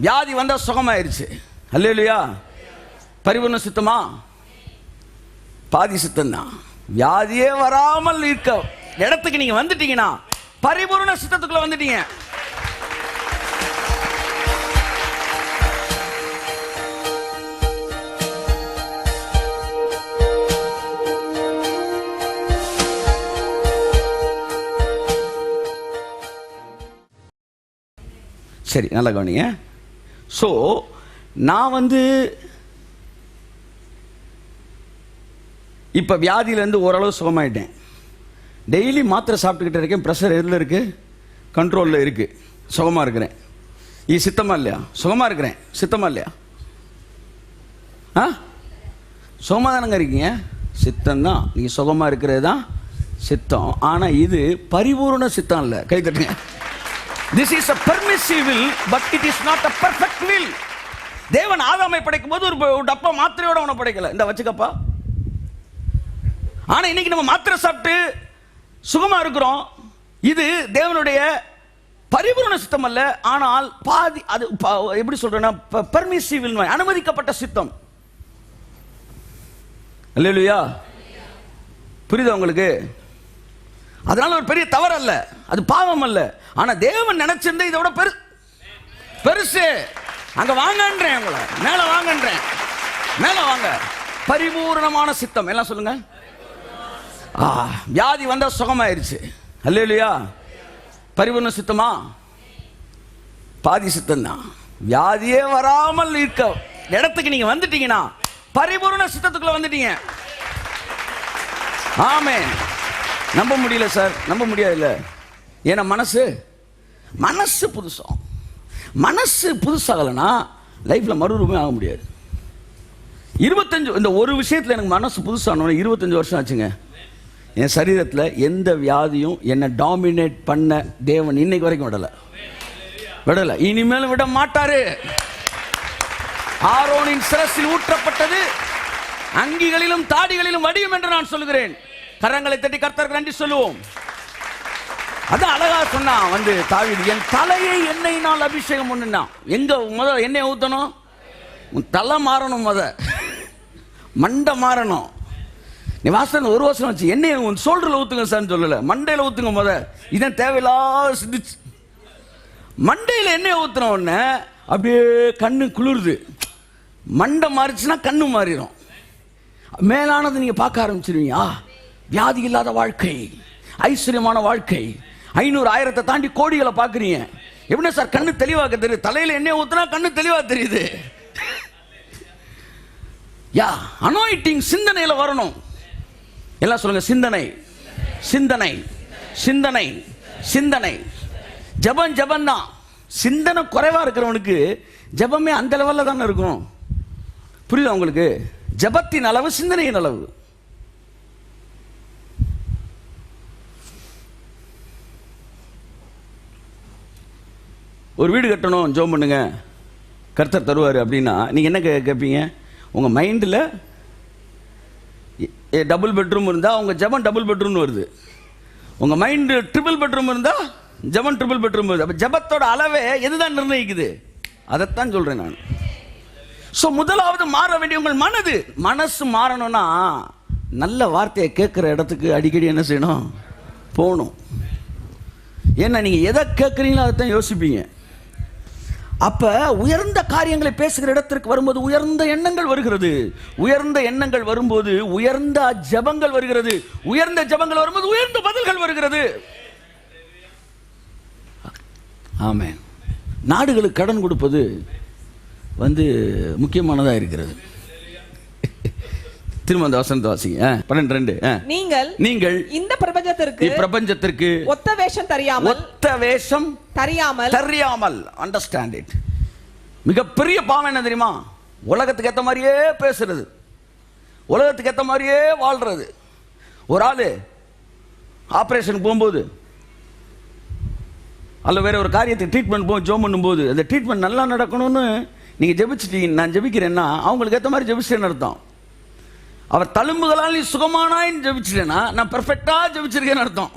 வியாதி வந்தா சுகமாயிருச்சு. அல்லேலூயா. பரிபூர்ண சித்தமா? பாதி சித்தம் தான். வியாதியே வராமல் இருக்க இடத்துக்கு நீங்க வந்துட்டீங்கன்னா பரிபூர்ண சித்தத்துக்குள்ள வந்துட்டீங்க. சரி, நல்லா கவனிங்க. ஸோ நான் இப்போ வியாதியிலேருந்து ஓரளவு சுகமாயிட்டேன். டெய்லி மாத்திரை சாப்பிட்டுக்கிட்டு இருக்கேன். ப்ரெஷர் எதில் இருக்குது? கண்ட்ரோலில் இருக்குது. சுகமாக இருக்கிறேன். இது சித்தமா இல்லையா? சுகமாக இருக்கிறேன். சித்தமா இல்லையா? சுகமாக தானங்க இருக்கீங்க. சித்தம்தான். நீங்கள் சுகமாக இருக்கிறது தான் சித்தம். ஆனால் இது பரிபூர்ண சித்தம் இல்லை. கை தட்டுங்க. This is a permissive will, but it is not a perfect will. தேவன் ஆதாமை படைக்கும் போது ஒரு டப்பா மாத்திரையோட அவனை படைக்கல. இந்த வச்சுக்கப்பா. ஆனா இன்னைக்கு நம்ம மாத்திரை சாப்பிட்டு சுகமா இருக்கிறோம். இது தேவனுடைய பரிபூர்ண சித்தம் அல்ல. ஆனால் பாதி, அது எப்படி சொல்றேன்னா பெர்மிசிவ் வில், அனுமதிக்கப்பட்ட சித்தம். அல்லேலூயா. புரியுதா உங்களுக்கு? அதனால ஒரு பெரிய தவறு அல்ல, அது பாவம் அல்ல. ஆனா தேவன் நினைச்சிருந்தா இதோட பெருசு. அங்க வாங்கன்றேன், உங்களை மேல வாங்கன்றேன். மேல வாங்க. பரிபூர்ணமான சித்தம். எல்லாம் சொல்லுங்க. வியாதி வந்தா சுகமாயிருச்சு. அல்லேலூயா. பரிபூர்ண சித்தமா? பாதி சித்தம் தான். வியாதியே வராமல் இருக்க இடத்துக்கு நீங்க வந்துட்டீங்கன்னா பரிபூர்ண சித்தத்துக்குள்ள வந்துட்டீங்க. ஆமென். நம்ப முடியல சார், நம்ப முடியாதுல்ல. ஏன்னா மனசு புதுசாகும். மனசு புதுசாகலைன்னா லைஃப்பில் மறுரூபமே ஆக முடியாது. 25 இந்த ஒரு விஷயத்தில் எனக்கு மனசு புதுசானோன்னு 25 வருஷம் ஆச்சுங்க. என் சரீரத்தில் எந்த வியாதியும் என்னை டாமினேட் பண்ண தேவன் இன்னைக்கு வரைக்கும் விடலை. இனிமேலும் விட மாட்டாரு. ஆரோனின் சிரசில் ஊற்றப்பட்டது அங்கிகளிலும் தாடிகளிலும் வடியும் என்று நான் சொல்லுகிறேன். கரங்களை தட்டி கர்த்தருக்கு நன்றி சொல்லுவோம். அதான் அழகா சொன்னா தாவீது, என் தலையை எண்ணெயினால் அபிஷேகம் பண்ணுனா. எங்க முத எண்ணெய் ஊத்தணும்? உன் தலை மாறணும், மண்டை மாறணும். நீ வாசல் ஒரு வருஷம் வச்சு எண்ணெயை உன் சோல்டர்ல ஊத்துங்க சார் சொல்லல, மண்டையில ஊத்துங்க. இதான் தேவையில்லாத சிந்திச்சு மண்டையில எண்ணெய் ஊத்துன உடனே அப்படியே கண்ணு குளிருது. மண்டை மாறிச்சுன்னா கண்ணு மாறிடும். மேலானது நீங்க பார்க்க ஆரம்பிச்சிருவீங்க. வியாதி இல்லாத வாழ்க்கை, ஐஸ்வர்யமான வாழ்க்கை. 500 1000 தாண்டி கோடிகளை பார்க்குறீங்க. எப்படி சார் கண்ணு தெளிவாக தெரியுது? தலையில் எண்ணெய் ஊத்துனா கண்ணு தெளிவாக தெரியுது. அனாயிண்டிங் சிந்தனையில் வரணும். எல்லாம் சொல்லுங்க. சிந்தனை, சிந்தனை, சிந்தனை, சிந்தனை. ஜபம் தான். சிந்தனை குறைவா இருக்கிறவனுக்கு ஜபமே அந்த லெவலில் தானே இருக்கும். புரியுதா உங்களுக்கு? ஜபத்தின் அளவு சிந்தனையின் அளவு. ஒரு வீடு கட்டணும், ஜெபம் பண்ணுங்க, கர்த்தர் தருவார் அப்படின்னா நீங்கள் என்ன கேட்பீங்க? உங்கள் மைண்டில் டபுள் பெட்ரூம் இருந்தால் உங்கள் ஜபம் டபுள் பெட்ரூம்னு வருது. உங்கள் மைண்டு ட்ரிபிள் பெட்ரூம் இருந்தால் ஜபம் ட்ரிபிள் பெட்ரூம் வருது. அப்போ ஜபத்தோட அளவே எதுதான் நிர்ணயிக்குது? அதைத்தான் சொல்கிறேன் நான். ஸோ முதலாவது மாற வேண்டிய உங்கள் மனசு மாறணும்னா நல்ல வார்த்தையை கேட்குற இடத்துக்கு அடிக்கடி என்ன செய்யணும்? போகணும். ஏன்னா நீங்கள் எதை கேட்குறீங்களோ அதைத்தான் யோசிப்பீங்க. அப்ப உயர்ந்த காரியங்களை பேசுகிற இடத்திற்கு வரும்போது உயர்ந்த எண்ணங்கள் வருகிறது. உயர்ந்த எண்ணங்கள் வரும்போது உயர்ந்த ஜெபங்கள் வருகிறது. உயர்ந்த ஜெபங்கள் வரும்போது உயர்ந்த பதில்கள் வருகிறது. ஆமென். நாடுகளுக்கு கடன் கொடுப்பது முக்கியமானதாக இருக்கிறது. திரும்ப அந்த வசனத்தை வாசிங்க. 12 நீங்கள் இந்த பிரபஞ்சத்திற்கு ஒத்த வேஷம் தெரியாமல் அண்டர்ஸ்டாண்ட் இட். மிகப்பெரிய பாவம் என்ன தெரியுமா? உலகத்துக்கு ஏற்ற மாதிரியே பேசுறது, உலகத்துக்கு ஏற்ற மாதிரியே வாழ்றது. ஒரு ஆளு ஆபரேஷன் போகும்போது அல்ல வேற ஒரு காரியத்துக்கு ட்ரீட்மெண்ட் போகும், ஜோம் பண்ணும்போது அந்த ட்ரீட்மெண்ட் நல்லா நடக்கணும்னு நீங்க ஜெபிச்சிட்டீங்க, நான் ஜெபிக்கிறேன்னா அவங்களுக்கு ஏற்ற மாதிரி ஜெபிச்சேன்னு அர்த்தம். அவர் தழும்புகளால் நீ சுகமானாயின்னு ஜெபிச்சிட்டேன்னா நான் பெர்ஃபெக்டா ஜெபிச்சிருக்கேன்னு அர்த்தம்.